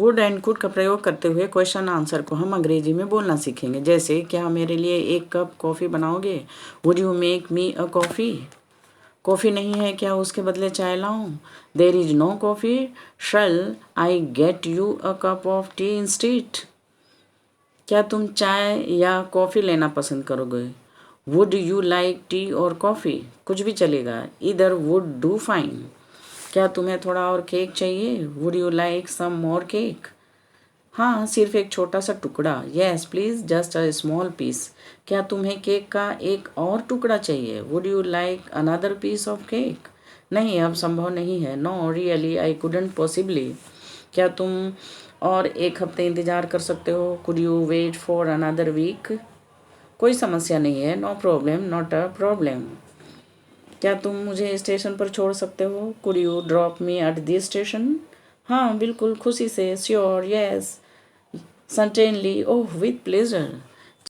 Would and could का प्रयोग करते हुए क्वेश्चन आंसर को हम अंग्रेजी में बोलना सीखेंगे। जैसे, क्या मेरे लिए 1 कप कॉफ़ी बनाओगे? Would you make me a coffee? Coffee नहीं है क्या, उसके बदले चाय लाऊं? There is no coffee, shall I get you a cup of tea instead? क्या तुम चाय या कॉफ़ी लेना पसंद करोगे? वुड यू लाइक टी और कॉफ़ी? कुछ भी चलेगा, इधर वुड डू फाइन। क्या तुम्हें थोड़ा और केक चाहिए? Would you like some more cake? हाँ, सिर्फ एक छोटा सा टुकड़ा। Yes please, just a small piece. क्या तुम्हें केक का एक और टुकड़ा चाहिए? Would you like another piece of cake? नहीं, अब संभव नहीं है। No really I couldn't possibly. क्या तुम और 1 हफ्ते इंतज़ार कर सकते हो? Could you wait for another week? कोई समस्या नहीं है। No problem, not a problem. क्या तुम मुझे स्टेशन पर छोड़ सकते हो? Could you drop me at this station? हाँ, बिल्कुल खुशी से। Sure, yes, certainly, oh with pleasure.